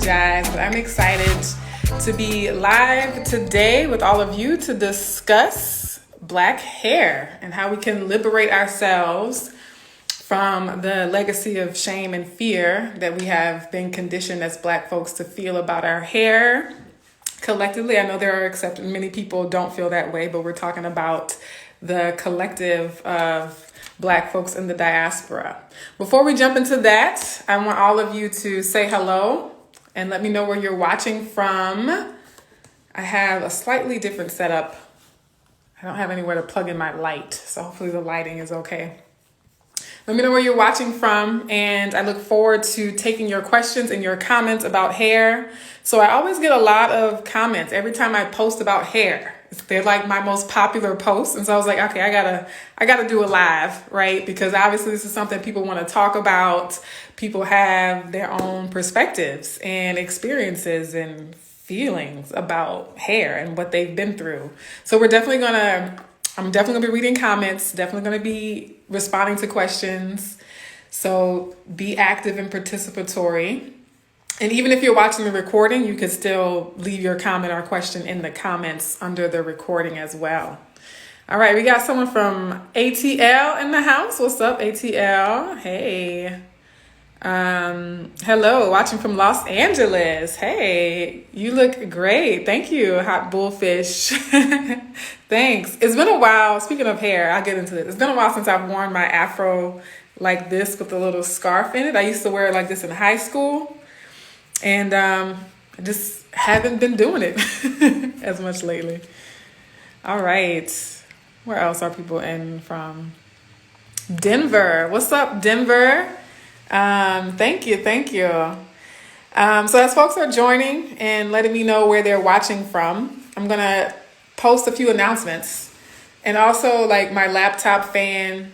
apologize, but I'm excited to be live today with all of you to discuss Black hair and how we can liberate ourselves from the legacy of shame and fear that we have been conditioned as Black folks to feel about our hair. Collectively, I know there are exceptions. Many people don't feel that way, but we're talking about the collective of Black folks in the diaspora. Before we jump into that, I want all of you to say hello and let me know where you're watching from. I have a slightly different setup. I don't have anywhere to plug in my light, so hopefully the lighting is okay. Let me know where you're watching from, and I look forward to taking your questions and your comments about hair. So I always get a lot of comments every time I post about hair. They're like my most popular posts, and so I was like, okay, I gotta do a live, right? Because obviously this is something people want to talk about. People have their own perspectives and experiences and feelings about hair and what they've been through. So I'm definitely gonna be reading comments, definitely gonna be responding to questions. So be active and participatory. And even if you're watching the recording, you can still leave your comment or question in the comments under the recording as well. All right, we got someone from ATL in the house. What's up, ATL? Hey. Hello, watching from Los Angeles. Hey, you look great. Thank you, Hot Bullfish. Thanks. It's been a while. Speaking of hair, I'll get into this. It's been a while since I've worn my afro like this with a little scarf in it. I used to wear it like this in high school. And I just haven't been doing it as much lately. All right. Where else are people in from? Denver. What's up, Denver? Thank you. So as folks are joining and letting me know where they're watching from, I'm going to post a few announcements. And also, like, my laptop fan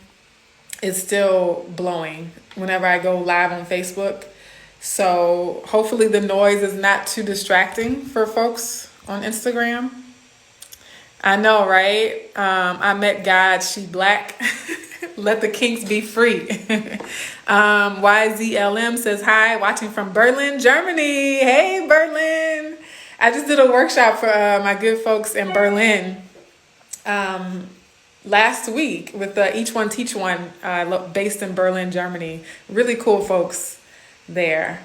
is still blowing whenever I go live on Facebook. So hopefully the noise is not too distracting for folks on Instagram. I know, right? I met God, she Black. Let the kinks be free. YZLM says hi, watching from Berlin, Germany. Hey, Berlin. I just did a workshop for my good folks in Berlin last week with the Each One Teach One based in Berlin, Germany. Really cool folks there.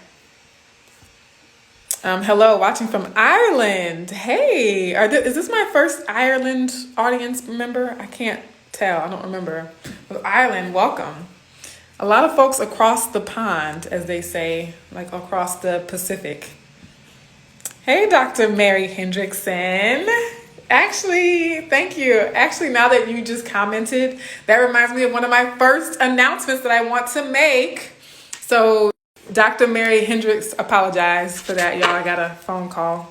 Hello, watching from Ireland. Hey, is this my first Ireland audience member? I can't tell. I don't remember. But Ireland, welcome. A lot of folks across the pond, as they say, like across the Pacific. Hey, Dr. Mary Hendrickson. Actually, thank you. Actually, now that you just commented, that reminds me of one of my first announcements that I want to make. So Dr. Mary Hendricks, apologize for that, y'all. I got a phone call.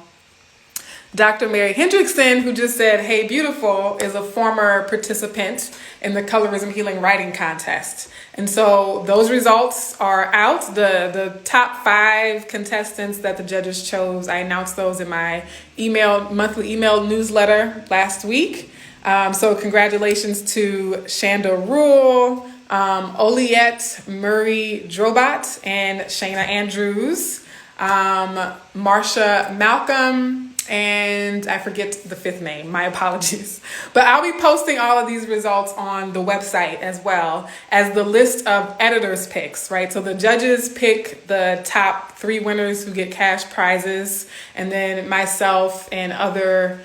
Dr. Mary Hendrickson, who just said, hey, beautiful, is a former participant in the Colorism Healing Writing Contest. And so those results are out. The top 5 contestants that the judges chose, I announced those in my monthly email newsletter last week. So congratulations to Shanda Rule, Oliette Murray Drobat, and Shayna Andrews, Marsha Malcolm, and I forget the 5th name. My apologies. But I'll be posting all of these results on the website as well as the list of editors' picks, right? So the judges pick the top 3 winners who get cash prizes, and then myself and other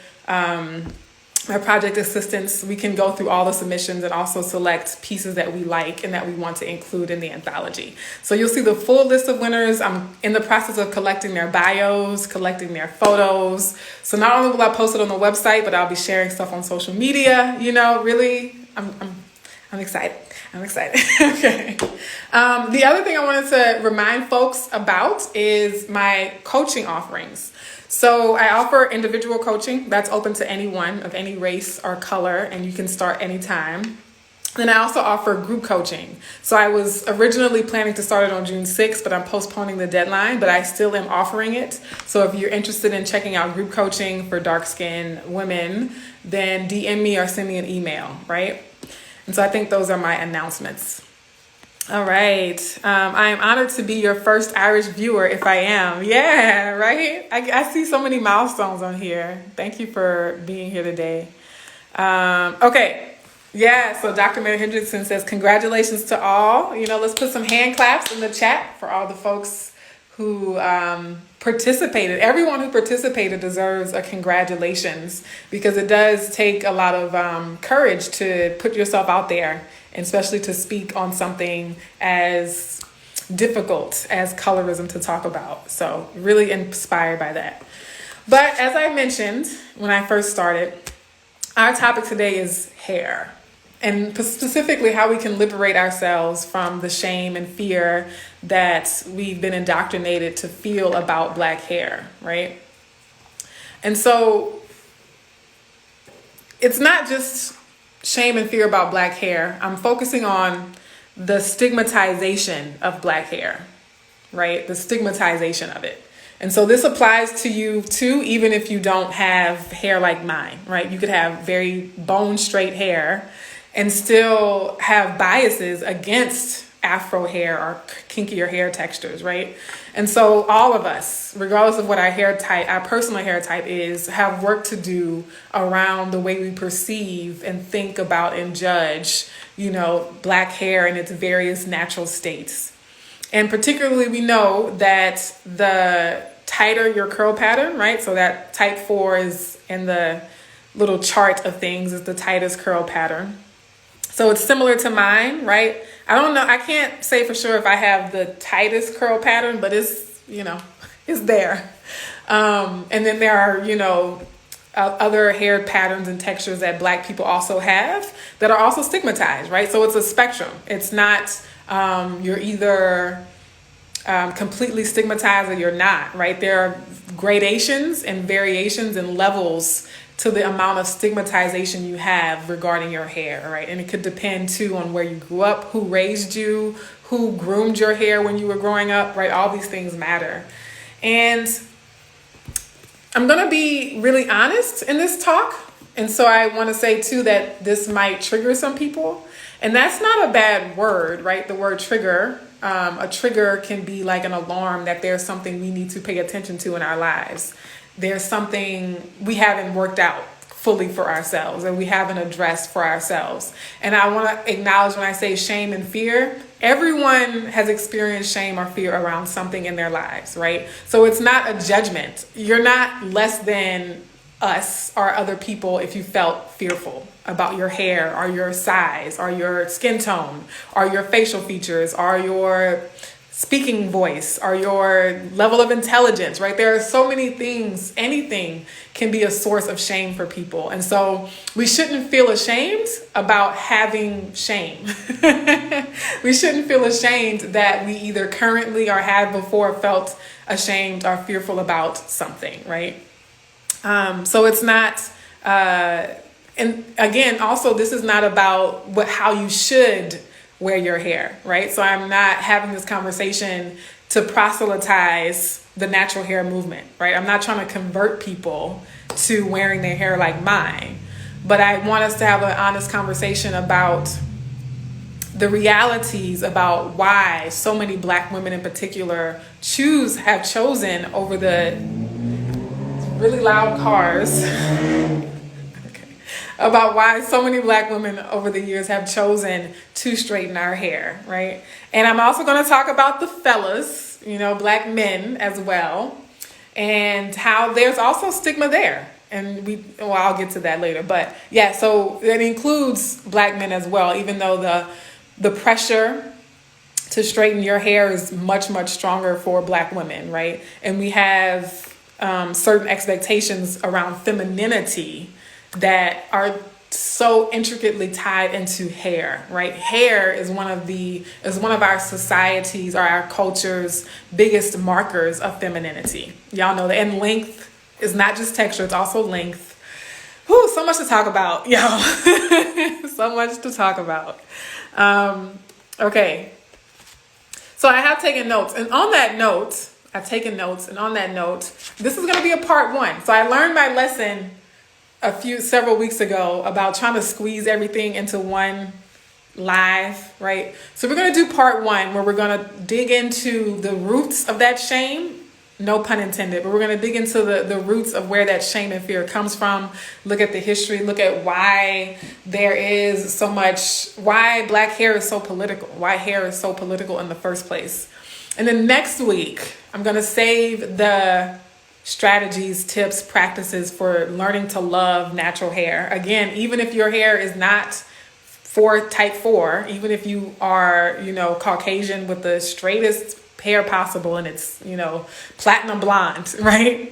my project assistants, we can go through all the submissions and also select pieces that we like and that we want to include in the anthology. So you'll see the full list of winners. I'm in the process of collecting their bios, collecting their photos. So not only will I post it on the website, but I'll be sharing stuff on social media. You know, really, I'm excited. Okay. The other thing I wanted to remind folks about is my coaching offerings. So I offer individual coaching that's open to anyone of any race or color, and you can start anytime. Then I also offer group coaching. So I was originally planning to start it on June 6th, but I'm postponing the deadline, but I still am offering it. So if you're interested in checking out group coaching for dark-skinned women, then DM me or send me an email, right? And so I think those are my announcements. All right. I am honored to be your first Irish viewer if I am. Yeah, right? I see so many milestones on here. Thank you for being here today. Okay. Yeah, so Dr. Mary Hendrickson says, congratulations to all. Let's put some hand claps in the chat for all the folks who participated. Everyone who participated deserves a congratulations, because it does take a lot of courage to put yourself out there, and especially to speak on something as difficult as colorism to talk about. So really inspired by that. But as I mentioned when I first started, our topic today is hair, and specifically how we can liberate ourselves from the shame and fear that we've been indoctrinated to feel about Black hair, right? And so it's not just shame and fear about Black hair. I'm focusing on the stigmatization of Black hair, right? The stigmatization of it. And so this applies to you too, even if you don't have hair like mine, right? You could have very bone straight hair and still have biases against Afro hair or kinkier hair textures, right? And so all of us, regardless of what our hair type, our personal hair type is, have work to do around the way we perceive and think about and judge, Black hair in its various natural states. And particularly, we know that the tighter your curl pattern, right? So that type 4 is in the little chart of things, is the tightest curl pattern. So it's similar to mine, right? I don't know. I can't say for sure if I have the tightest curl pattern, but it's there. And then there are, other hair patterns and textures that Black people also have that are also stigmatized, right? So it's a spectrum. It's not, you're either completely stigmatized or you're not, right? There are gradations and variations and levels to the amount of stigmatization you have regarding your hair, right? And it could depend too on where you grew up, who raised you, who groomed your hair when you were growing up, right? All these things matter. And I'm going to be really honest in this talk. And so I want to say too that this might trigger some people. And that's not a bad word, right? The word trigger. A trigger can be like an alarm that there's something we need to pay attention to in our lives. There's something we haven't worked out fully for ourselves, and we haven't addressed for ourselves. And I want to acknowledge, when I say shame and fear, everyone has experienced shame or fear around something in their lives, right? So it's not a judgment. You're not less than us or other people if you felt fearful about your hair or your size or your skin tone or your facial features or your speaking voice or your level of intelligence, right? There are so many things. Anything can be a source of shame for people. And so we shouldn't feel ashamed about having shame. We shouldn't feel ashamed that we either currently or have before felt ashamed or fearful about something, right? So it's not, and again, also, this is not about how you should wear your hair, right? So I'm not having this conversation to proselytize the natural hair movement, right? I'm not trying to convert people to wearing their hair like mine, but I want us to have an honest conversation about the realities about why so many Black women in particular have chosen over the really loud cars about why so many Black women over the years have chosen to straighten our hair, right? And I'm also going to talk about the fellas, Black men as well, and how there's also stigma there. And I'll get to that later. But yeah, so it includes Black men as well, even though the pressure to straighten your hair is much, much stronger for Black women, right? And we have certain expectations around femininity that are so intricately tied into hair, right? Hair is one of our society's or our culture's biggest markers of femininity. Y'all know that. And length is not just texture, it's also length. Whew, so much to talk about, y'all. So much to talk about. Okay. So I have taken notes. And on that note, this is going to be a part 1. So I learned my lesson several weeks ago about trying to squeeze everything into one live, right? So we're going to do part one, where we're going to dig into the roots of that shame. No pun intended, but we're going to dig into the roots of where that shame and fear comes from. Look at the history, look at why there is so much, why black hair is so political, why hair is so political in the first place. And then next week, I'm going to save the strategies, tips, practices for learning to love natural hair. Again, even if your hair is not for type 4, even if you are, Caucasian with the straightest hair possible and it's, platinum blonde, right?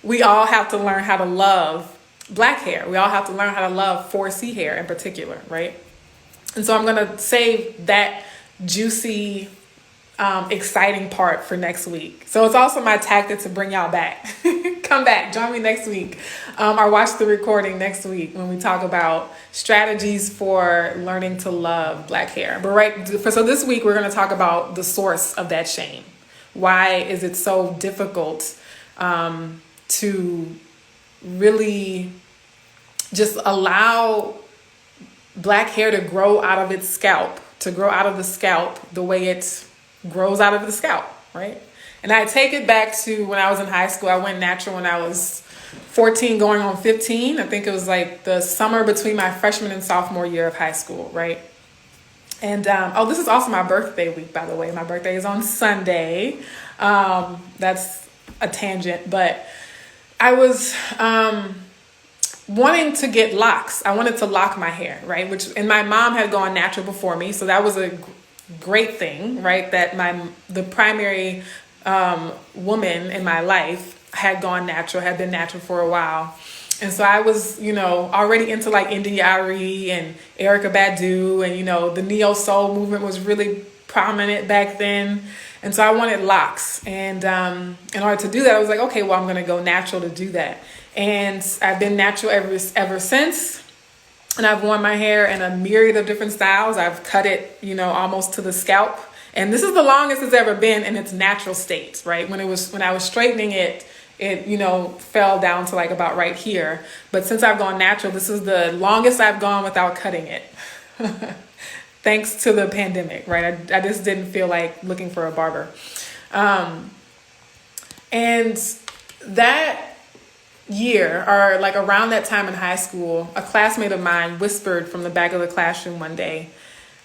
We all have to learn how to love black hair. We all have to learn how to love 4C hair in particular, right? And so I'm going to save that juicy, exciting part for next week. So it's also my tactic to bring y'all back. Come back, join me next week, or watch the recording next week when we talk about strategies for learning to love black hair. But so this week we're going to talk about the source of that shame. Why is it so difficult to really just allow black hair to grow out of its scalp, to grow out of the scalp the way it grows out of the scalp, right? And I take it back to when I was in high school. I went natural when I was 14 going on 15. I think it was like the summer between my freshman and sophomore year of high school, right? And this is also my birthday week, by the way. My birthday is on Sunday. That's a tangent, but I was wanting to get locks. I wanted to lock my hair, right? And my mom had gone natural before me, so that was a great thing, right? That the primary woman in my life had gone natural, had been natural for a while. And so I was, already into like India.Arie and Erykah Badu, and, the neo soul movement was really prominent back then. And so I wanted locks. And in order to do that, I was like, okay, well, I'm going to go natural to do that. And I've been natural ever since. And I've worn my hair in a myriad of different styles. I've cut it, almost to the scalp. And this is the longest it's ever been in its natural state, right? When I was straightening it, fell down to like about right here. But since I've gone natural, this is the longest I've gone without cutting it. Thanks to the pandemic, right? I just didn't feel like looking for a barber. And that year, or like around that time in high school, a classmate of mine whispered from the back of the classroom one day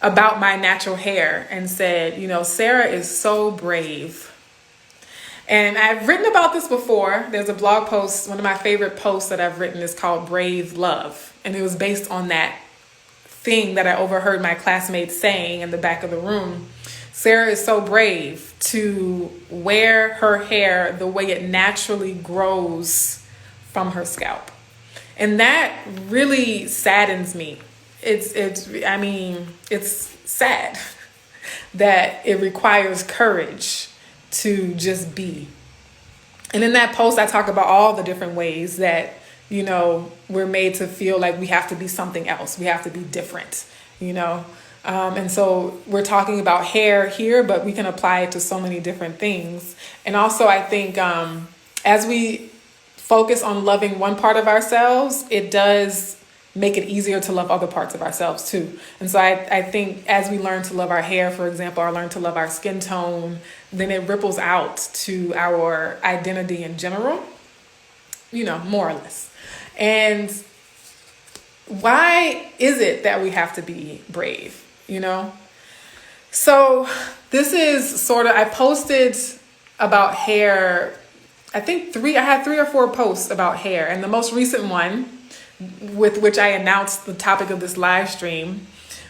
about my natural hair and said, Sarah is so brave. And I've written about this before. There's a blog post, one of my favorite posts that I've written is called Brave Love. And it was based on that thing that I overheard my classmates saying in the back of the room. Sarah is so brave to wear her hair the way it naturally grows from her scalp. And that really saddens me. It's sad that it requires courage to just be. And in that post, I talk about all the different ways that, we're made to feel like we have to be something else. We have to be different, and so we're talking about hair here, but we can apply it to so many different things. And also, I think as we focus on loving one part of ourselves, it does make it easier to love other parts of ourselves too. And so I think as we learn to love our hair, for example, or learn to love our skin tone, then it ripples out to our identity in general, more or less. And why is it that we have to be brave, So this is I posted about hair, I had 3 or 4 posts about hair. And the most recent one, with which I announced the topic of this live stream,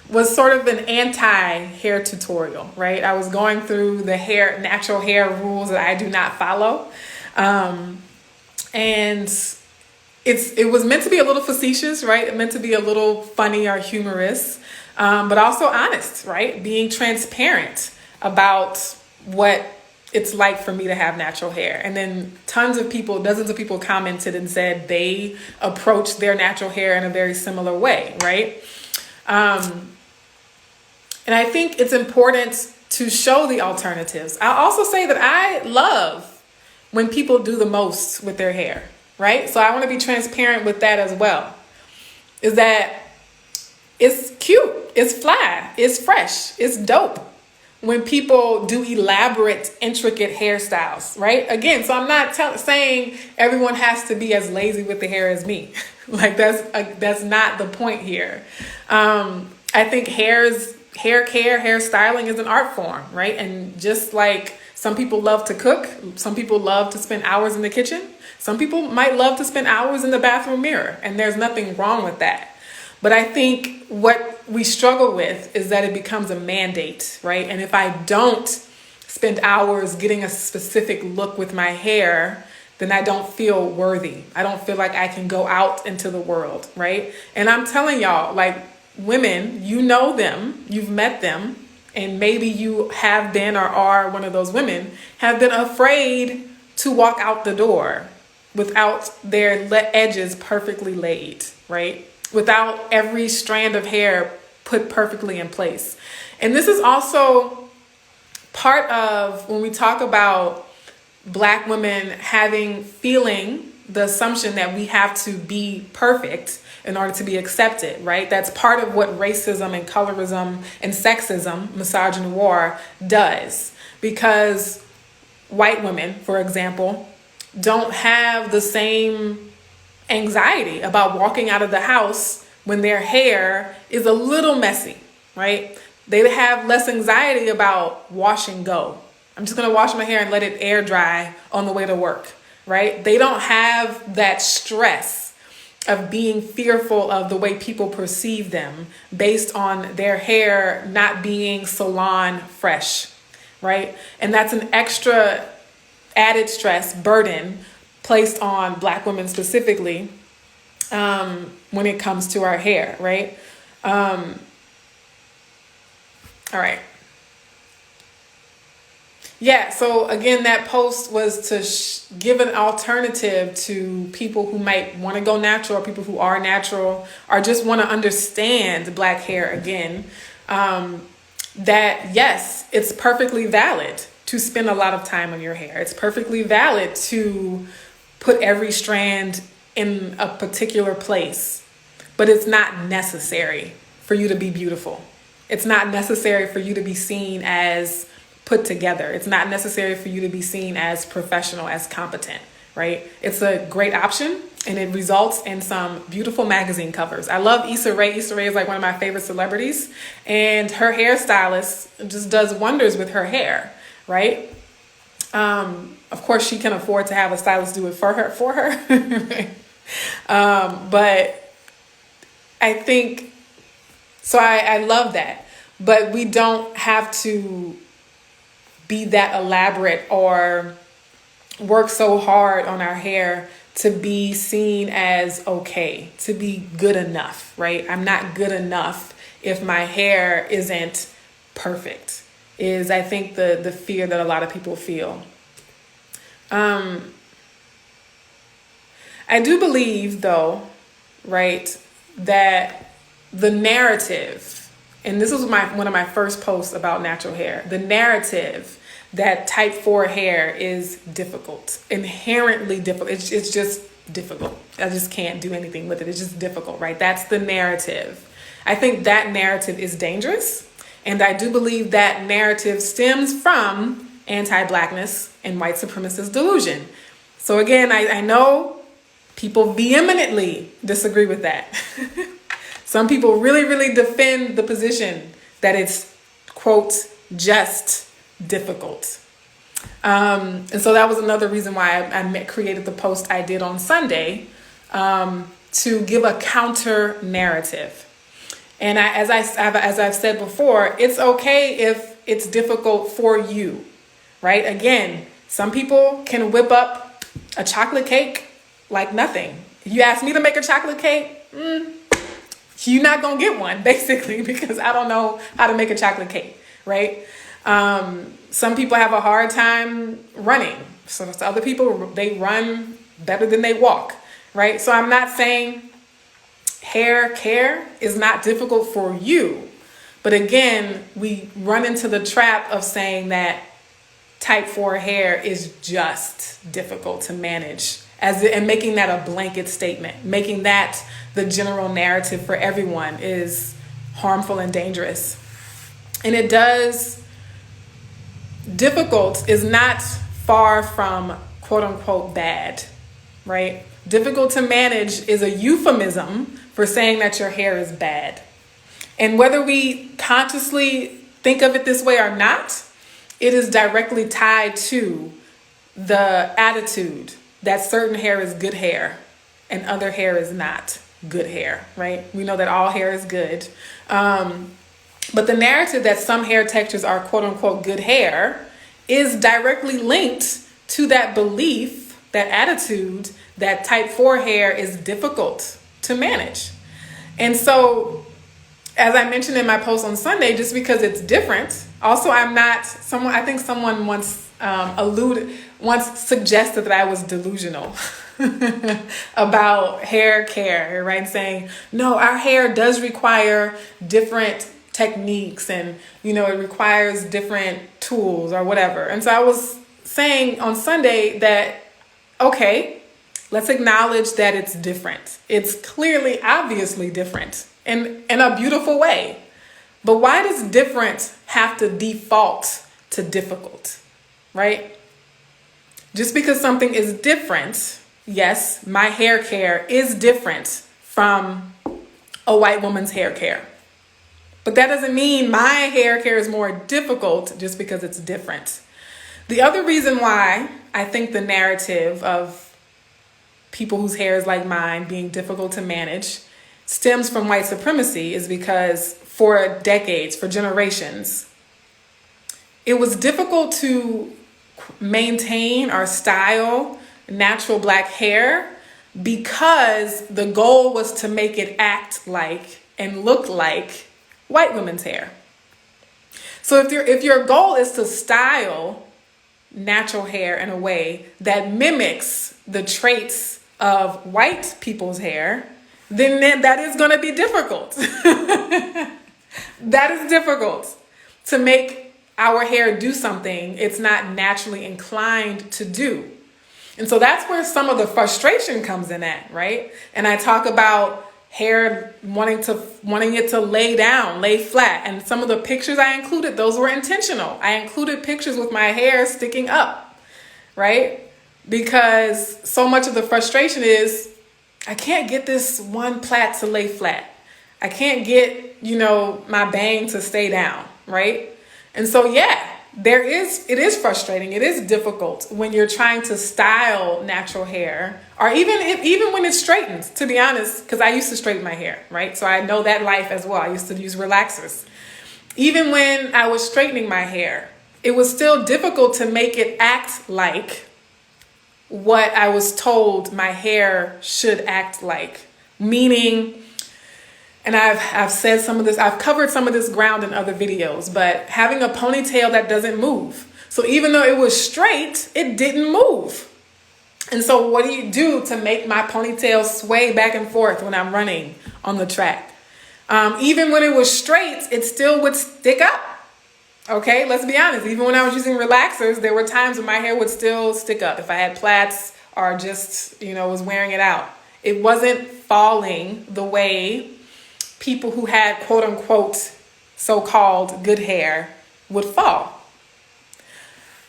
was sort of an anti-hair tutorial, right? I was going through the natural hair rules that I do not follow. And it was meant to be a little facetious, right? It meant to be a little funny or humorous, but also honest, right? Being transparent about what it's like for me to have natural hair. And then dozens of people commented and said they approach their natural hair in a very similar way, right? And I think it's important to show the alternatives. I'll also say that I love when people do the most with their hair, right? So I want to be transparent with that as well. Is that It's cute, it's fly, it's fresh, it's dope when people do elaborate, intricate hairstyles, right? Again, so I'm not saying everyone has to be as lazy with the hair as me. Like that's not the point here. I think hair care, hair styling is an art form, right? And just like some people love to cook, some people love to spend hours in the kitchen, some people might love to spend hours in the bathroom mirror, and there's nothing wrong with that. But I think what we struggle with is that it becomes a mandate, right? And if I don't spend hours getting a specific look with my hair, then I don't feel worthy. I don't feel like I can go out into the world, right? And I'm telling y'all, like, women, you know them, you've met them, and maybe you have been or are one of those women, have been afraid to walk out the door without their edges perfectly laid, right? Without every strand of hair put perfectly in place. And this is also part of when we talk about Black women feeling the assumption that we have to be perfect in order to be accepted, right? That's part of what racism and colorism and sexism, misogynoir, does. Because white women, for example, don't have the same anxiety about walking out of the house when their hair is a little messy, right? They have less anxiety about wash and go. I'm just going to wash my hair and let it air dry on the way to work, right? They don't have that stress of being fearful of the way people perceive them based on their hair not being salon fresh, right? And that's an extra added stress burden placed on Black women specifically when it comes to our hair, right? All right. Yeah, so again, that post was to give an alternative to people who might want to go natural, or people who are natural, or just want to understand Black hair again. That yes, it's perfectly valid to spend a lot of time on your hair. It's perfectly valid to put every strand in a particular place, but it's not necessary for you to be beautiful. It's not necessary for you to be seen as put together. It's not necessary for you to be seen as professional, as competent, right? It's a great option, and it results in some beautiful magazine covers. I love Issa Rae. Issa Rae is like one of my favorite celebrities, and her hairstylist just does wonders with her hair, right? Of course, she can afford to have a stylist do it for her. But I think, so I love that, but we don't have to be that elaborate or work so hard on our hair to be seen as okay, to be good enough, right? I'm not good enough if my hair isn't perfect, is I think the fear that a lot of people feel. I do believe, though, right, that the narrative, and this was one of my first posts about natural hair, the narrative that type 4 hair is difficult, inherently difficult. It's just difficult. I just can't do anything with it. It's just difficult, right? That's the narrative. I think that narrative is dangerous. And I do believe that narrative stems from anti-Blackness and white supremacist delusion. So again, I know people vehemently disagree with that. Some people really, really defend the position that it's, quote, just difficult. And so that was another reason why I created the post I did on Sunday, to give a counter narrative. And as I've said before, it's okay if it's difficult for you, right? Again, some people can whip up a chocolate cake like nothing. You ask me to make a chocolate cake, you're not going to get one, basically, because I don't know how to make a chocolate cake, right? Some people have a hard time running. So other people, they run better than they walk, right? So I'm not saying hair care is not difficult for you. But again, we run into the trap of saying that type 4 hair is just difficult to manage, and making that a blanket statement, making that the general narrative for everyone is harmful and dangerous. And it does, difficult is not far from quote unquote bad, right? Difficult to manage is a euphemism for saying that your hair is bad. And whether we consciously think of it this way or not, it is directly tied to the attitude that certain hair is good hair and other hair is not good hair, right? We know that all hair is good. But the narrative that some hair textures are quote unquote good hair is directly linked to that belief, that attitude, that type 4 hair is difficult to manage. And so, as I mentioned in my post on Sunday, just because it's different, also I'm not someone, I think someone once suggested that I was delusional about hair care, right? Saying, no, our hair does require different techniques and, it requires different tools or whatever. And so I was saying on Sunday that, okay, let's acknowledge that it's different. It's clearly, obviously different in a beautiful way. But why does different have to default to difficult, right? Just because something is different, yes, my hair care is different from a white woman's hair care. But that doesn't mean my hair care is more difficult just because it's different. The other reason why I think the narrative of people whose hair is like mine being difficult to manage stems from white supremacy is because for decades, for generations, it was difficult to maintain or style natural black hair because the goal was to make it act like and look like white women's hair. So if your goal is to style natural hair in a way that mimics the traits of white people's hair, then that is going to be difficult. That is difficult to make our hair do something it's not naturally inclined to do. And so that's where some of the frustration comes in at, right? And I talk about hair wanting it to lay down, lay flat. And some of the pictures I included, those were intentional. I included pictures with my hair sticking up, right? Because so much of the frustration is I can't get this one plait to lay flat. I can't get, my bang to stay down, right? And so, yeah, it is frustrating. It is difficult when you're trying to style natural hair, or even when it straightens, to be honest, because I used to straighten my hair, right? So I know that life as well. I used to use relaxers. Even when I was straightening my hair, it was still difficult to make it act like what I was told my hair should act like. Meaning, and I've said some of this, I've covered some of this ground in other videos, but having a ponytail that doesn't move. So even though it was straight, it didn't move. And so what do you do to make my ponytail sway back and forth when I'm running on the track? Even when it was straight, it still would stick up. Okay, let's be honest. Even when I was using relaxers, there were times when my hair would still stick up if I had plaits or just, was wearing it out. It wasn't falling the way people who had quote unquote so-called good hair would fall.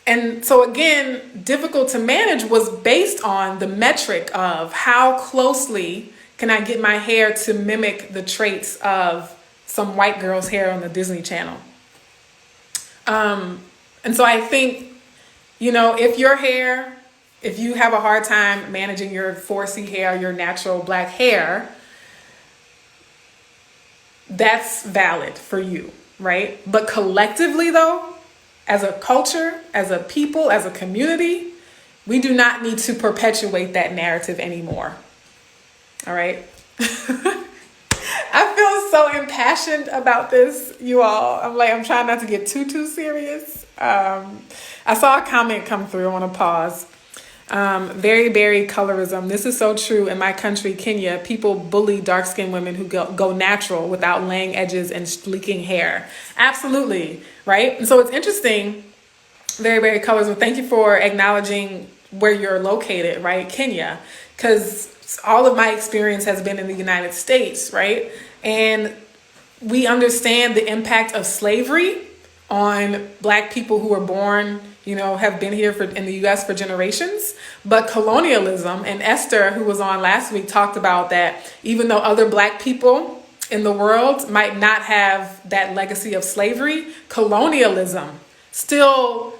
And so again, difficult to manage was based on the metric of how closely can I get my hair to mimic the traits of some white girl's hair on the Disney Channel. And so I think, if you have a hard time managing your 4C hair, your natural black hair, that's valid for you, right? But collectively though, as a culture, as a people, as a community, we do not need to perpetuate that narrative anymore. All right. I feel so impassioned about this, you all. I'm trying not to get too serious. I saw a comment come through. I want to pause. Very colorism. This is so true. In my country, Kenya, people bully dark-skinned women who go natural without laying edges and sleeking hair. Absolutely. Right. And so it's interesting. Very colorism. Thank you for acknowledging where you're located, right? Kenya. Because all of my experience has been in the United States, right? And we understand the impact of slavery on Black people who were born, have been here in the US for generations. But colonialism, and Esther, who was on last week, talked about that even though other Black people in the world might not have that legacy of slavery, colonialism still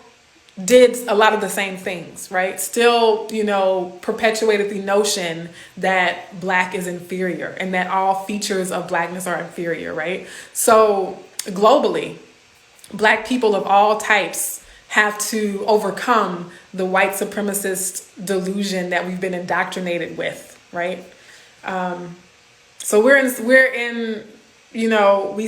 did a lot of the same things, right? Still, perpetuated the notion that Black is inferior and that all features of Blackness are inferior, right? So globally, Black people of all types have to overcome the white supremacist delusion that we've been indoctrinated with, right? So we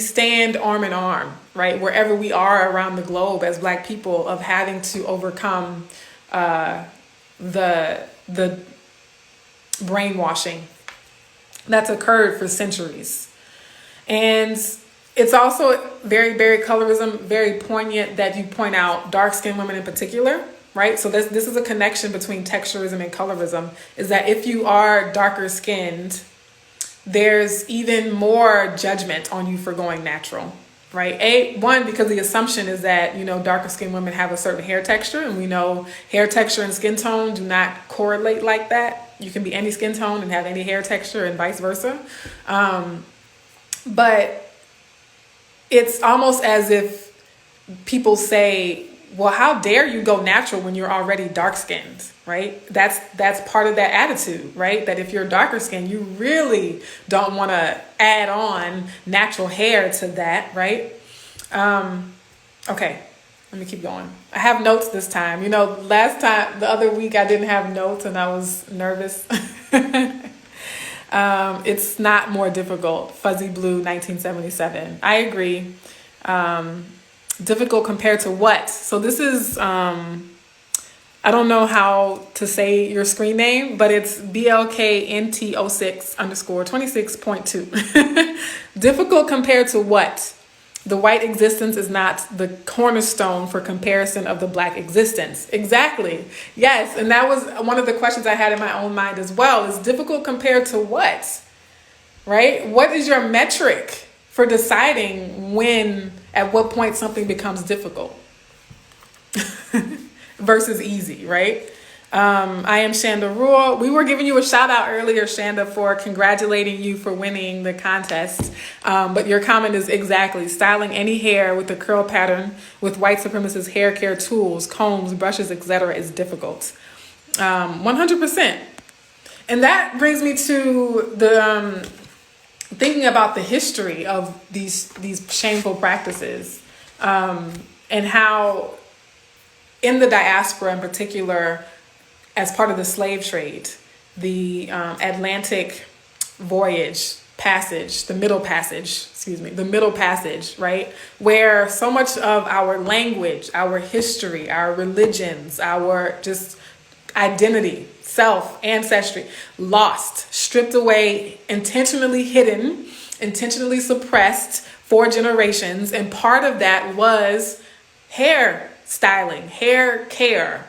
stand arm in arm, right? Wherever we are around the globe as Black people, of having to overcome the brainwashing that's occurred for centuries. And it's also very, very colorism, very poignant that you point out dark-skinned women in particular, right? So this is a connection between texturism and colorism, is that if you are darker skinned, there's even more judgment on you for going natural, right? One, because the assumption is that, darker skinned women have a certain hair texture, and we know hair texture and skin tone do not correlate like that. You can be any skin tone and have any hair texture and vice versa. But it's almost as if people say, well, how dare you go natural when you're already dark skinned, right? That's part of that attitude, right? That if you're darker skinned, you really don't want to add on natural hair to that, right? Okay, let me keep going. I have notes this time. The other week I didn't have notes and I was nervous. It's not more difficult. Fuzzy Blue, 1977. I agree. Difficult compared to what? So this is, I don't know how to say your screen name, but it's BLKNT06_26.2. Difficult compared to what? The white existence is not the cornerstone for comparison of the Black existence. Exactly. Yes. And that was one of the questions I had in my own mind as well, is difficult compared to what? Right? What is your metric for deciding at what point something becomes difficult versus easy, right? I am Shanda Rule. We were giving you a shout out earlier, Shanda, for congratulating you for winning the contest. But your comment is exactly: styling any hair with a curl pattern with white supremacist hair care tools, combs, brushes, etc. is difficult. 100%. And that brings me to the thinking about the history of these shameful practices, and how in the diaspora in particular, as part of the slave trade, the Atlantic passage, the Middle Passage, right? Where so much of our language, our history, our religions, our just identity, self, ancestry, lost, stripped away, intentionally hidden, intentionally suppressed for generations. And part of that was hair styling, hair care,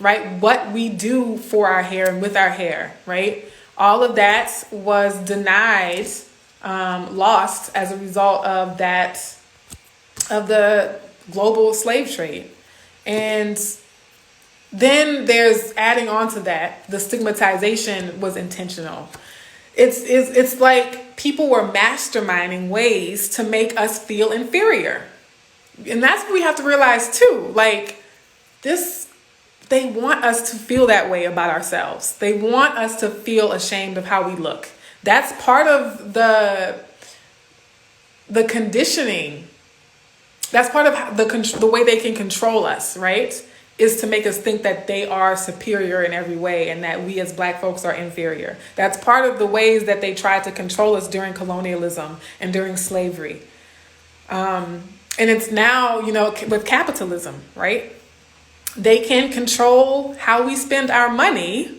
right? What we do for our hair and with our hair, right? All of that was denied, lost as a result of the global slave trade. And then there's adding on to that, the stigmatization was intentional. It's like people were masterminding ways to make us feel inferior. And that's what we have to realize too. Like they want us to feel that way about ourselves. They want us to feel ashamed of how we look. That's part of the conditioning. That's part of the way they can control us, right? Is to make us think that they are superior in every way and that we as Black folks are inferior. That's part of the ways that they tried to control us during colonialism and during slavery. And it's now, with capitalism, right? They can control how we spend our money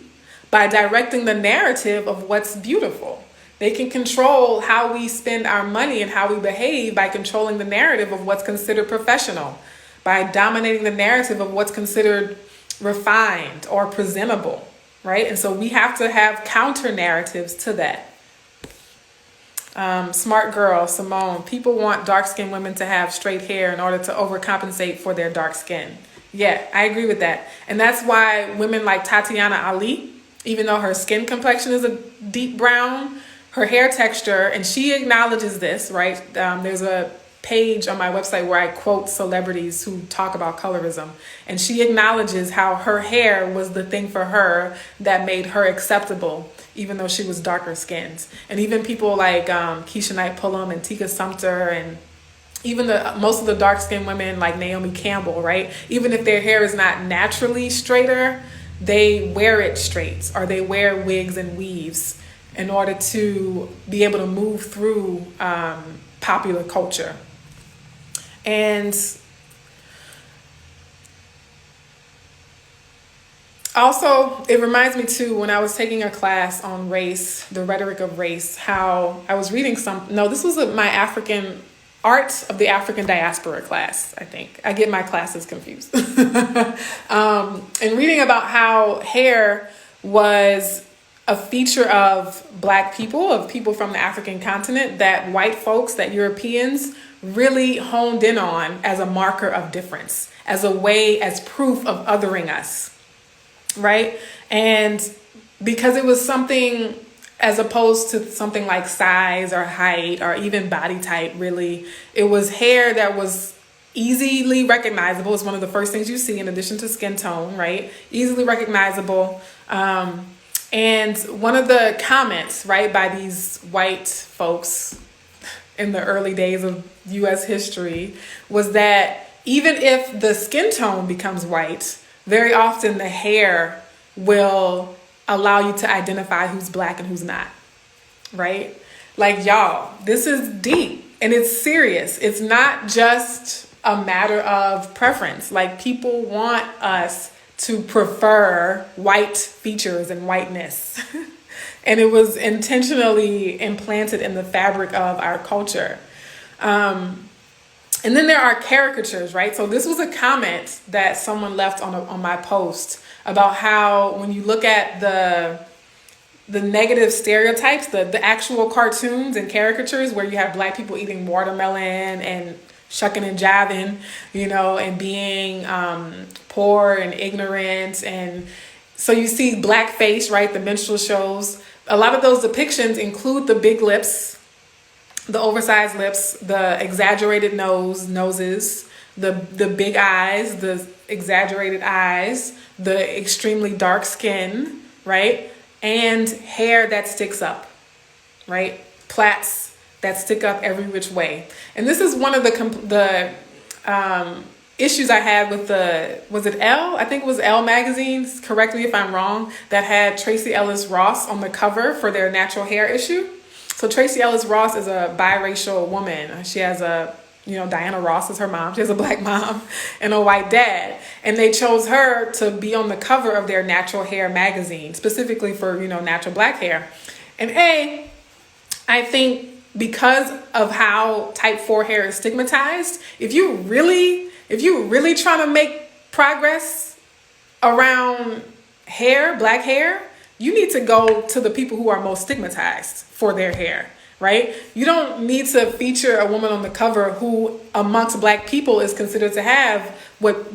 by directing the narrative of what's beautiful. They can control how we spend our money and how we behave by controlling the narrative of what's considered professional, by dominating the narrative of what's considered refined or presentable, right? And so we have to have counter narratives to that. Smart girl, Simone. People want dark-skinned women to have straight hair in order to overcompensate for their dark skin. Yeah, I agree with that. And that's why women like Tatiana Ali, even though her skin complexion is a deep brown, her hair texture, and she acknowledges this, right? There's a page on my website where I quote celebrities who talk about colorism, and she acknowledges how her hair was the thing for her that made her acceptable, even though she was darker skinned. And even people like Keisha Knight Pullum and Tika Sumpter, and even most of the dark skinned women like Naomi Campbell, right? Even if their hair is not naturally straighter, they wear it straight, or they wear wigs and weaves in order to be able to move through popular culture. And also, it reminds me too, when I was taking a class on race, the rhetoric of race, how I was reading this was my African Art of the African Diaspora class, I think. I get my classes confused. And reading about how hair was a feature of Black people, of people from the African continent, that white folks, that Europeans really honed in on as a marker of difference, as a way, as proof of othering us, right? And because it was something, as opposed to something like size or height or even body type, really, it was hair that was easily recognizable. It's one of the first things you see in addition to skin tone, right? Easily recognizable. And one of the comments, right, by these white folks in the early days of US history was that even if the skin tone becomes white, very often the hair will allow you to identify who's Black and who's not, right? Like, y'all, this is deep and it's serious. It's not just a matter of preference. Like, people want us to prefer white features and whiteness. And it was intentionally implanted in the fabric of our culture. And then there are caricatures, right? So this was a comment that someone left on my post about how when you look at the negative stereotypes, the actual cartoons and caricatures where you have Black people eating watermelon and shucking and jiving, and being poor and ignorant. And so you see blackface, right? The minstrel shows. A lot of those depictions include the big lips, the oversized lips, the exaggerated noses, the big eyes, the exaggerated eyes, the extremely dark skin, right? And hair that sticks up, right? Plaits that stick up every which way. And this is one of the issues I had with was it Elle? I think it was Elle magazine, correct me if I'm wrong, that had Tracee Ellis Ross on the cover for their natural hair issue. So Tracee Ellis Ross is a biracial woman. She has Diana Ross is her mom. She has a Black mom and a white dad. And they chose her to be on the cover of their natural hair magazine, specifically for, natural Black hair. And I think because of how type 4 hair is stigmatized, if you really trying to make progress around hair, Black hair, you need to go to the people who are most stigmatized for their hair, right? You don't need to feature a woman on the cover who amongst Black people is considered to have what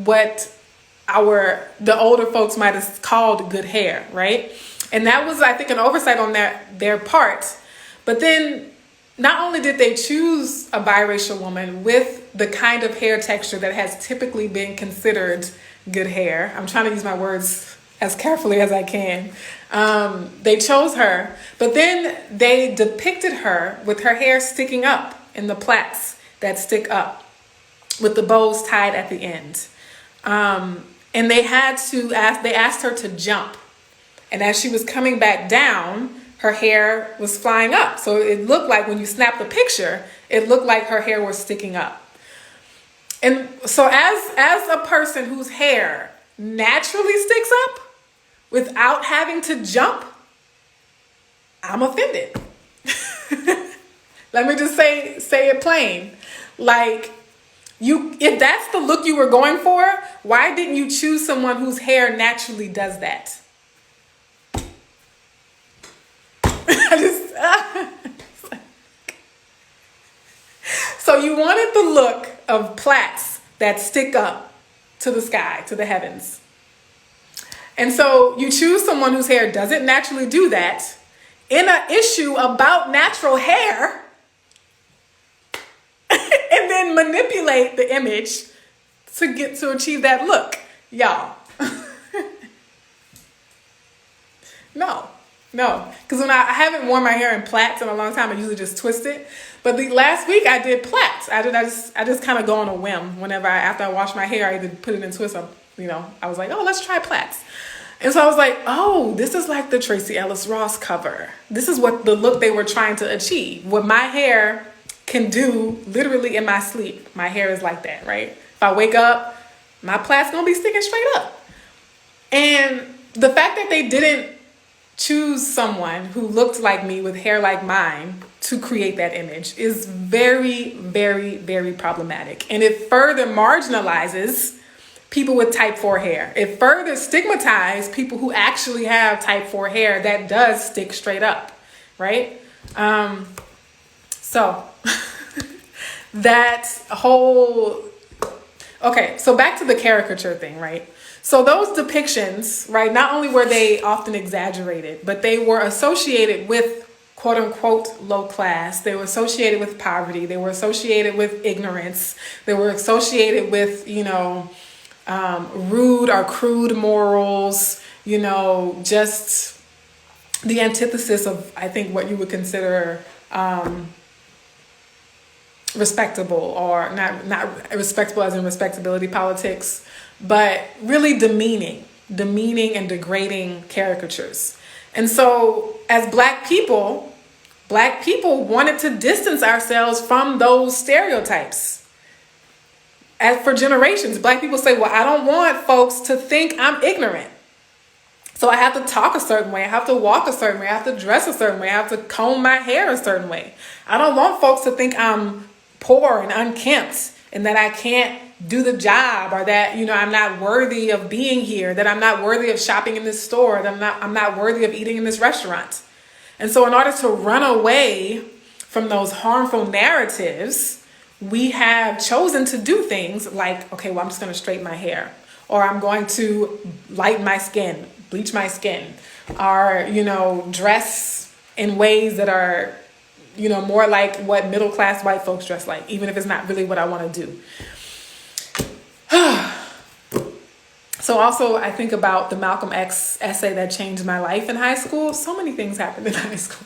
the older folks might have called good hair, right? And that was, I think, an oversight on their part. But then not only did they choose a biracial woman with the kind of hair texture that has typically been considered good hair. I'm trying to use my words as carefully as I can. They chose her, but then they depicted her with her hair sticking up in the plaits that stick up with the bows tied at the end. And they asked her to jump. And as she was coming back down, her hair was flying up. So it looked like when you snap the picture, it looked like her hair was sticking up. And so as a person whose hair naturally sticks up without having to jump, I'm offended. Let me just say it plain. Like, if that's the look you were going for, why didn't you choose someone whose hair naturally does that? So you wanted the look of plaits that stick up to the sky, to the heavens. And so you choose someone whose hair doesn't naturally do that in an issue about natural hair and then manipulate the image to achieve that look. Y'all. No. Because when I haven't worn my hair in plaits in a long time, I usually just twist it. But the last week I did plaits. I just kind of go on a whim. After I wash my hair, I either put it in twists or, I was like, oh, let's try plaits. And so I was like, oh, this is like the Tracee Ellis Ross cover. This is what the look they were trying to achieve. What my hair can do literally in my sleep. My hair is like that, right? If I wake up, my plait's gonna be sticking straight up. And the fact that they didn't choose someone who looked like me with hair like mine to create that image is very, very, very problematic. And it further marginalizes people with type 4 hair. It further stigmatizes people who actually have type 4 hair that does stick straight up, right? So that whole... Okay, so back to the caricature thing, right? So those depictions, right, not only were they often exaggerated, but they were associated with quote unquote low class. They were associated with poverty. They were associated with ignorance. They were associated with, rude or crude morals, just the antithesis of, I think, what you would consider respectable, or not respectable as in respectability politics, but really demeaning and degrading caricatures. And so as Black people wanted to distance ourselves from those stereotypes. As for generations, Black people say, well, I don't want folks to think I'm ignorant. So I have to talk a certain way. I have to walk a certain way. I have to dress a certain way. I have to comb my hair a certain way. I don't want folks to think I'm poor and unkempt and that I can't do the job, or that, I'm not worthy of being here, that I'm not worthy of shopping in this store, that I'm not worthy of eating in this restaurant. And so in order to run away from those harmful narratives, we have chosen to do things like, okay, well, I'm just going to straighten my hair, or I'm going to lighten my skin, bleach my skin, or, dress in ways that are, more like what middle-class white folks dress like, even if it's not really what I want to do. So also I think about the Malcolm X essay that changed my life in high school. So many things happened in high school.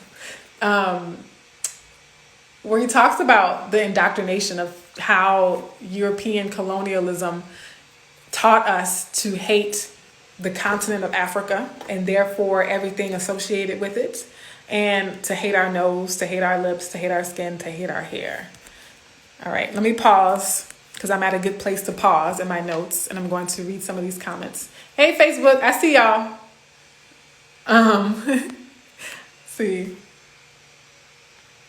Where he talks about the indoctrination of how European colonialism taught us to hate the continent of Africa and therefore everything associated with it, and to hate our nose, to hate our lips, to hate our skin, to hate our hair. All right, let me pause, because I'm at a good place to pause in my notes, and I'm going to read some of these comments. Hey, Facebook, I see y'all. See.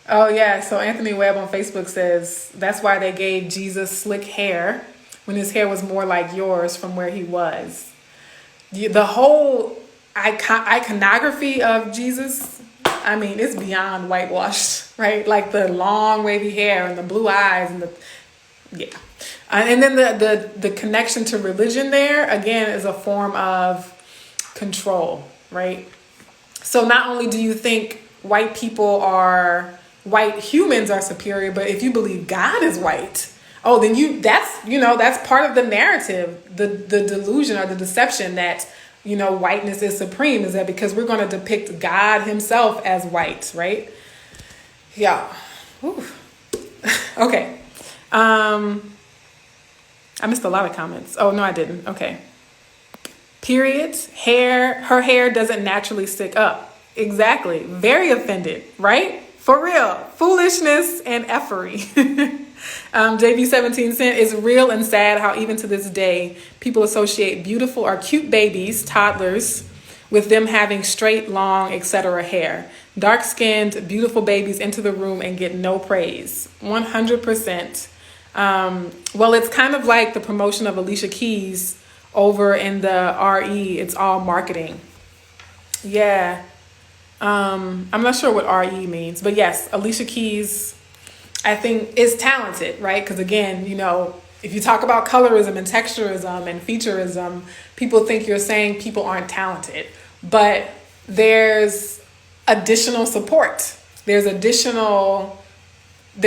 Oh, yeah, so Anthony Webb on Facebook says, that's why they gave Jesus slick hair when his hair was more like yours from where he was. The whole iconography of Jesus, I mean, it's beyond whitewashed, right? Like the long wavy hair and the blue eyes and and then the connection to religion there, again, is a form of control, right? So not only do you think white humans are superior, but if you believe God is white, oh, then that's part of the narrative, the delusion or the deception that, whiteness is supreme, is that because we're going to depict God himself as white, right? Yeah. Ooh. Okay. I missed a lot of comments. Oh, no, I didn't. Okay. Period. Her hair doesn't naturally stick up. Exactly. Very offended, right? For real. Foolishness and effery. JB17 Cent, is real and sad how even to this day, people associate beautiful or cute babies, toddlers, with them having straight, long, etc. hair. Dark-skinned, beautiful babies into the room and get no praise. 100%. Well, it's kind of like the promotion of Alicia Keys over in the RE. It's all marketing. Yeah. I'm not sure what RE means, but yes, Alicia Keys I think is talented, right? Because again, if you talk about colorism and texturism and featureism, people think you're saying people aren't talented, but there's additional support. There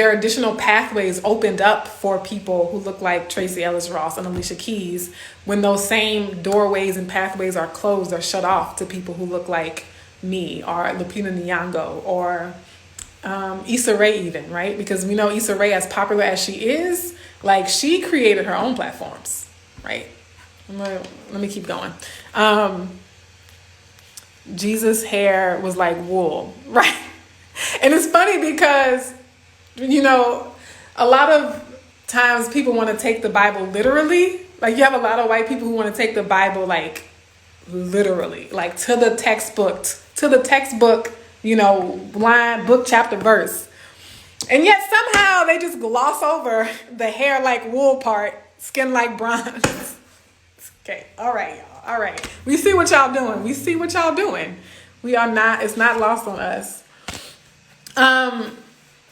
are additional pathways opened up for people who look like Tracy Ellis Ross and Alicia Keys when those same doorways and pathways are closed or shut off to people who look like me or Lupita Nyong'o or Issa Rae even, right? Because we know Issa Rae, as popular as she is, like she created her own platforms, right? Let me keep going. Jesus' hair was like wool, right? And it's funny because, a lot of times people want to take the Bible literally. Like you have a lot of white people who want to take the Bible like literally, like to the textbook, line, book, chapter, verse. And yet somehow they just gloss over the hair like wool part, skin like bronze. Okay, all right, y'all. All right. We see what y'all doing. It's not lost on us.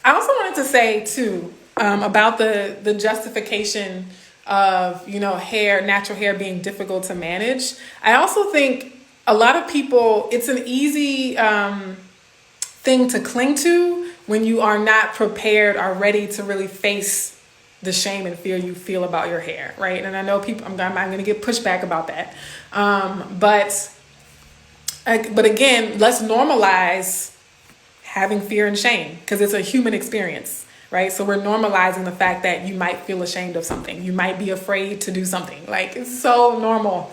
I also wanted to say too, about the justification of, natural hair being difficult to manage. I also think a lot of people, it's an easy thing to cling to when you are not prepared or ready to really face the shame and fear you feel about your hair, right? And I know people, I'm going to get pushback about that. But again, let's normalize having fear and shame because it's a human experience, right? So we're normalizing the fact that you might feel ashamed of something. You might be afraid to do something. Like it's so normal.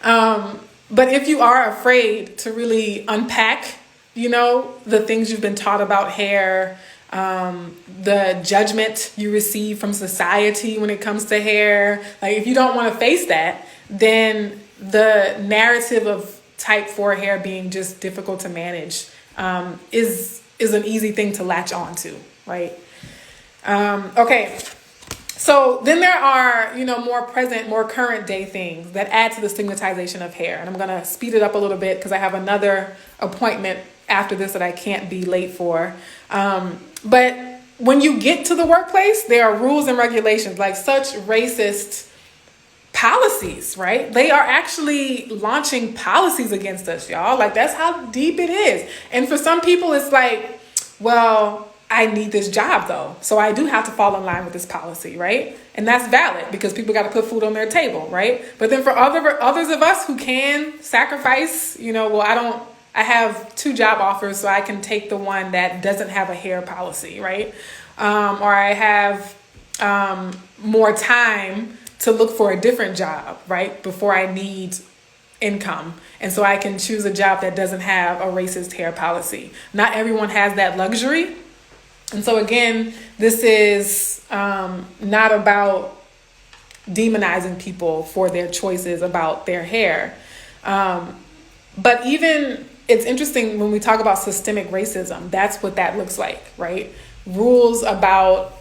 But if you are afraid to really unpack, the things you've been taught about hair, the judgment you receive from society when it comes to hair, like if you don't want to face that, then the narrative of type 4 hair being just difficult to manage is an easy thing to latch on to, right? Okay. So then there are, more present, more current day things that add to the stigmatization of hair. And I'm going to speed it up a little bit because I have another appointment after this that I can't be late for. But when you get to the workplace, there are rules and regulations, like such racist policies, right? They are actually launching policies against us, y'all. Like that's how deep it is. And for some people, it's like, well, I need this job though. So I do have to fall in line with this policy, right? And that's valid because people got to put food on their table, right? But then for others of us who can sacrifice, I have 2 job offers, so I can take the one that doesn't have a hair policy, right? Or I have more time to look for a different job, right? Before I need income. And so I can choose a job that doesn't have a racist hair policy. Not everyone has that luxury. And so again, this is not about demonizing people for their choices about their hair. But even it's interesting when we talk about systemic racism, that's what that looks like, right? Rules about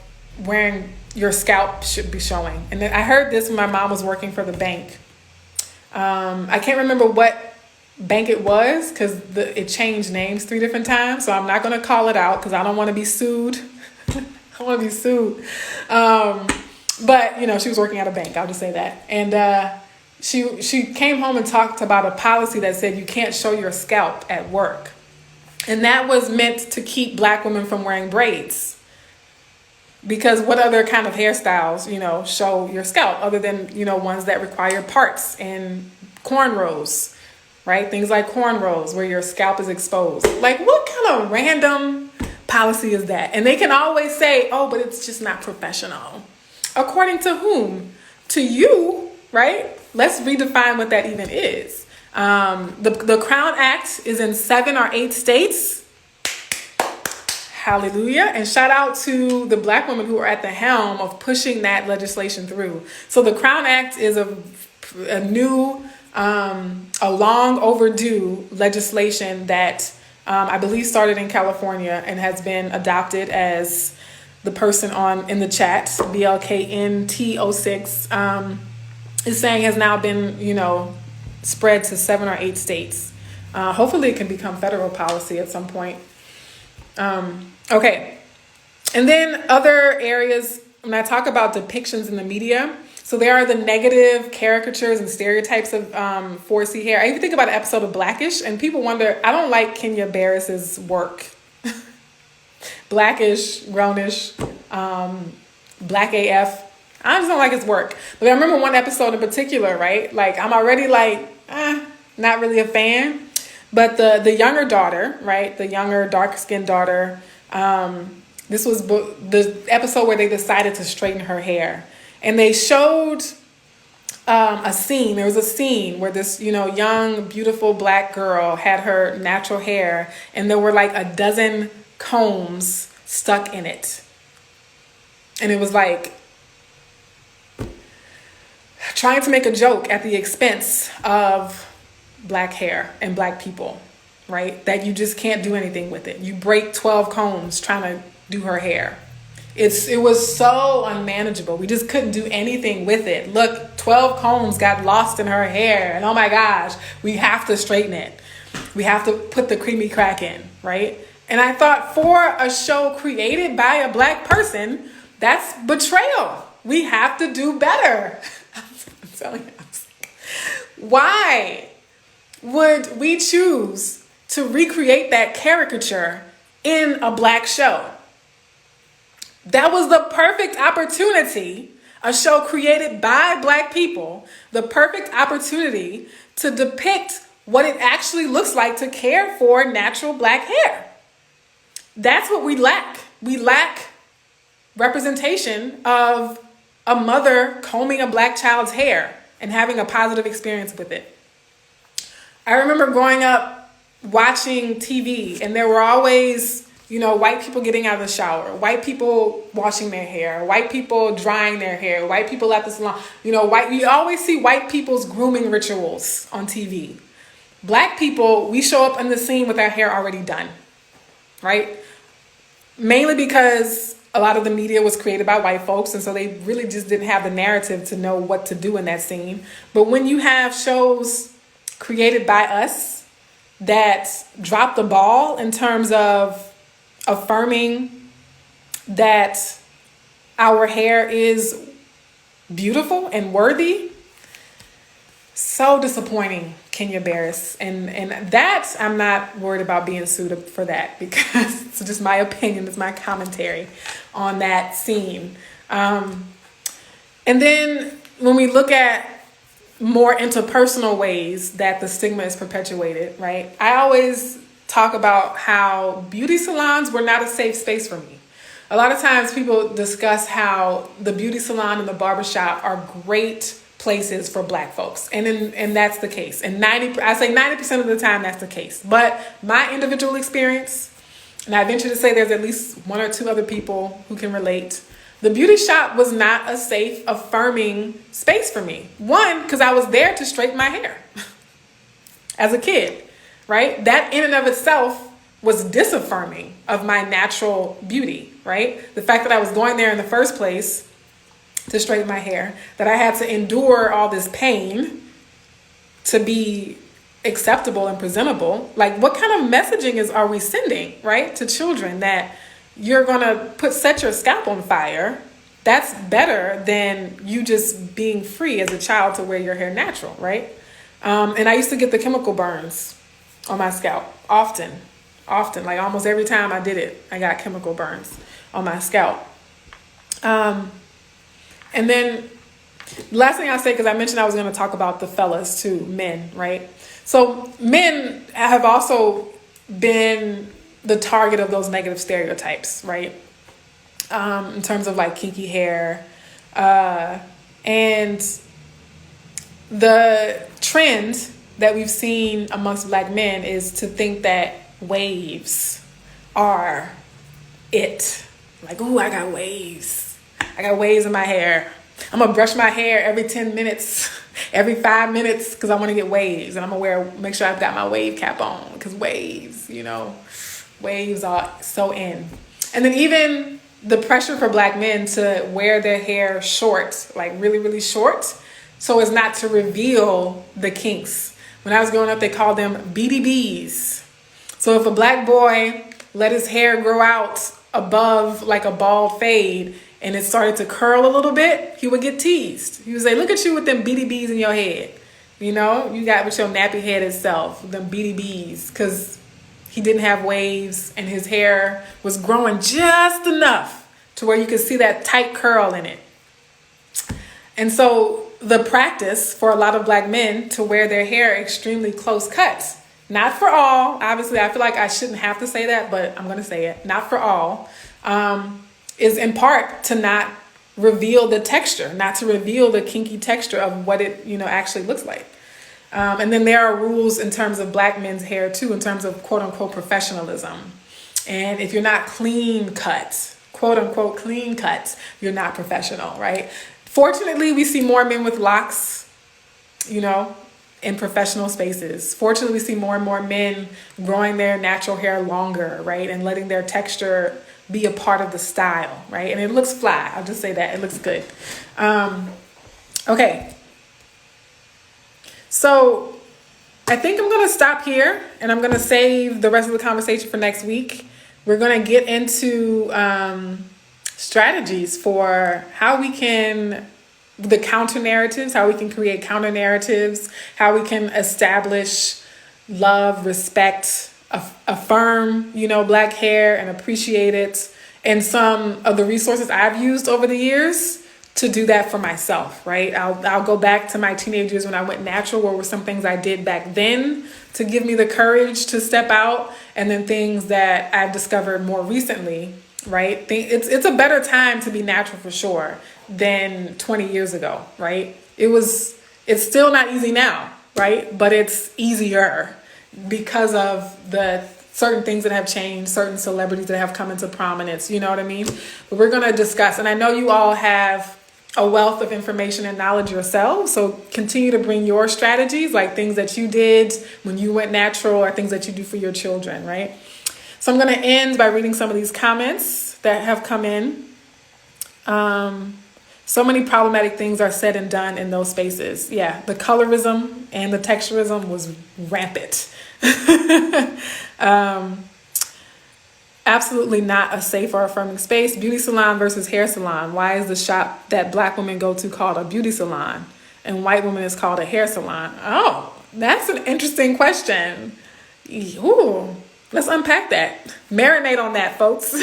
wearing your scalp should be showing. And then I heard this when my mom was working for the bank. I can't remember what bank it was because it changed names 3 different times. So I'm not going to call it out because I don't want to be sued. I want to be sued. But, she was working at a bank. I'll just say that. And she came home and talked about a policy that said you can't show your scalp at work. And that was meant to keep Black women from wearing braids. Because what other kind of hairstyles, show your scalp other than, ones that require parts and cornrows, right? Things like cornrows where your scalp is exposed. Like what kind of random policy is that? And they can always say, oh, but it's just not professional. According to whom? To you, right? Let's redefine what that even is. The Crown Act is in 7 or 8 states. Hallelujah. And shout out to the Black women who are at the helm of pushing that legislation through. So the Crown Act is a new, a long overdue legislation that I believe started in California and has been adopted, as the person in the chat, BLKNT06, is saying has now been, spread to 7 or 8 states. Hopefully it can become federal policy at some point. Okay. And then other areas, when I talk about depictions in the media, so there are the negative caricatures and stereotypes of 4C hair. I even think about an episode of Blackish, and people wonder, I don't like Kenya Barris's work. Blackish, Grownish, Black AF. I just don't like his work. But I remember one episode in particular, right? Like, I'm already like, not really a fan. But the younger daughter, right? The younger dark-skinned daughter, this was the episode where they decided to straighten her hair. And they showed a scene. There was a scene where this, young, beautiful black girl had her natural hair, and there were like a dozen combs stuck in it. And it was like trying to make a joke at the expense of black hair and black people, right? That you just can't do anything with it. You break 12 combs trying to do her hair. It was so unmanageable. We just couldn't do anything with it. Look, 12 combs got lost in her hair, and oh my gosh, we have to straighten it. We have to put the creamy crack in, right? And I thought, for a show created by a black person, that's betrayal. We have to do better. I'm telling you. Why would we choose to recreate that caricature in a black show? That was the perfect opportunity, a show created by black people, the perfect opportunity to depict what it actually looks like to care for natural black hair. That's what we lack. We lack representation of a mother combing a black child's hair and having a positive experience with it. I remember growing up watching TV, and there were always, white people getting out of the shower, white people washing their hair, white people drying their hair, white people at the salon. You always see white people's grooming rituals on TV. Black people, we show up in the scene with our hair already done, right? Mainly because a lot of the media was created by white folks, and so they really just didn't have the narrative to know what to do in that scene. But when you have shows created by us that drop the ball in terms of affirming that our hair is beautiful and worthy, so disappointing, Kenya Barris. And that, I'm not worried about being sued for that, because it's just my opinion, it's my commentary on that scene. And then when we look at more interpersonal ways that the stigma is perpetuated, right? I always talk about how beauty salons were not a safe space for me. A lot of times people discuss how the beauty salon and the barbershop are great places for black folks. And that's the case. And I say 90% of the time that's the case. But my individual experience, and I venture to say there's at least one or two other people who can relate, the beauty shop was not a safe, affirming space for me. One, because I was there to straighten my hair as a kid, right? That in and of itself was disaffirming of my natural beauty, right? The fact that I was going there in the first place to straighten my hair, that I had to endure all this pain to be acceptable and presentable. Like, what kind of messaging are we sending, right, to children, that you're gonna set your scalp on fire? That's better than you just being free as a child to wear your hair natural, right? And I used to get the chemical burns on my scalp often, like almost every time I did it, I got chemical burns on my scalp. And then last thing I'll say, because I mentioned I was going to talk about the fellas too, men, right? So men have also been the target of those negative stereotypes, right? In terms of like kinky hair. And the trend that we've seen amongst black men is to think that waves are it. Like, ooh, I got waves. I got waves in my hair. I'm going to brush my hair every 10 minutes, every 5 minutes, because I want to get waves. And I'm going to make sure I've got my wave cap on, because waves, waves are so in. And then even the pressure for black men to wear their hair short, like really, really short, so as not to reveal the kinks. When I was growing up, they called them BDBs. So if a black boy let his hair grow out above like a bald fade and it started to curl a little bit, he would get teased. He would say, look at you with them BDBs in your head. You know, you got with your nappy head itself, them BDBs, because he didn't have waves and his hair was growing just enough to where you could see that tight curl in it. And so the practice for a lot of black men to wear their hair extremely close cuts, not for all, obviously I feel like I shouldn't have to say that, but I'm going to say it, not for all, is in part to not reveal the texture, not to reveal the kinky texture of what it, actually looks like. And then there are rules in terms of black men's hair too, in terms of quote unquote professionalism. And if you're not clean cut, quote unquote clean cuts, you're not professional, right? Fortunately, we see more men with locks, in professional spaces. Fortunately, we see more and more men growing their natural hair longer, right? And letting their texture be a part of the style, right? And it looks fly. I'll just say that. It looks good. Okay. So I think I'm going to stop here and I'm going to save the rest of the conversation for next week. We're going to get into strategies for how we can, the counter narratives, how we can create counter narratives, how we can establish love, respect, affirm, black hair and appreciate it. And some of the resources I've used over the years to do that for myself, right? I'll go back to my teenage years when I went natural. What were some things I did back then to give me the courage to step out? And then things that I've discovered more recently, right? It's a better time to be natural for sure than 20 years ago, right? It's still not easy now, right? But it's easier because of the certain things that have changed, certain celebrities that have come into prominence, you know what I mean? But we're going to discuss, and I know you all have a wealth of information and knowledge yourselves, so continue to bring your strategies, like things that you did when you went natural or things that you do for your children, right? So I'm going to end by reading some of these comments that have come in. So many problematic things are said and done in those spaces. Yeah, the colorism and the texturism was rampant. Absolutely not a safe or affirming space. Beauty salon versus hair salon. Why is the shop that black women go to called a beauty salon and white women is called a hair salon? Oh, that's an interesting question. Ooh, let's unpack that. Marinate on that, folks.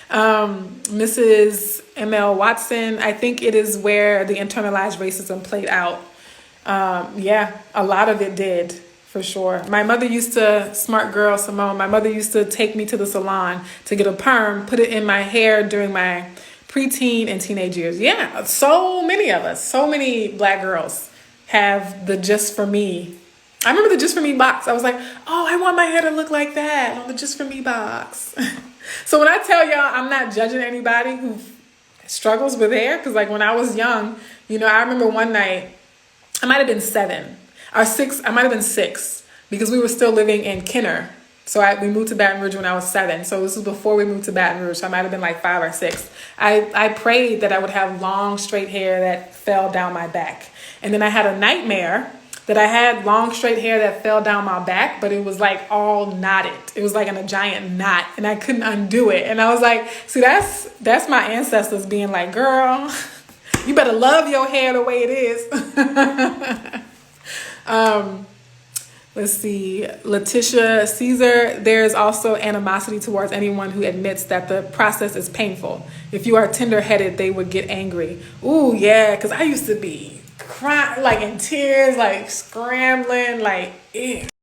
Mrs. M.L. Watson, I think it is where the internalized racism played out. Yeah, a lot of it did. For sure. My mother used to, smart girl Simone, my mother used to take me to the salon to get a perm, put it in my hair during my preteen and teenage years. Yeah, so many of us, so many black girls have the Just For Me. I remember the Just For Me box. I was like, oh, I want my hair to look like that on the Just For Me box. So when I tell y'all I'm not judging anybody who struggles with hair, because like when I was young, I remember one night, I might have been 7. Or 6, I might have been 6 because we were still living in Kenner. So we moved to Baton Rouge when I was 7. So this was before we moved to Baton Rouge. So I might have been like 5 or 6. I prayed that I would have long, straight hair that fell down my back. And then I had a nightmare that I had long, straight hair that fell down my back, but it was like all knotted. It was like in a giant knot and I couldn't undo it. And I was like, see, that's my ancestors being like, girl, you better love your hair the way it is. Let's see, Letitia Caesar, there's also animosity towards anyone who admits that the process is painful. If you are tender-headed, they would get angry. Ooh, yeah, because I used to be crying, like in tears, like scrambling, like, ew.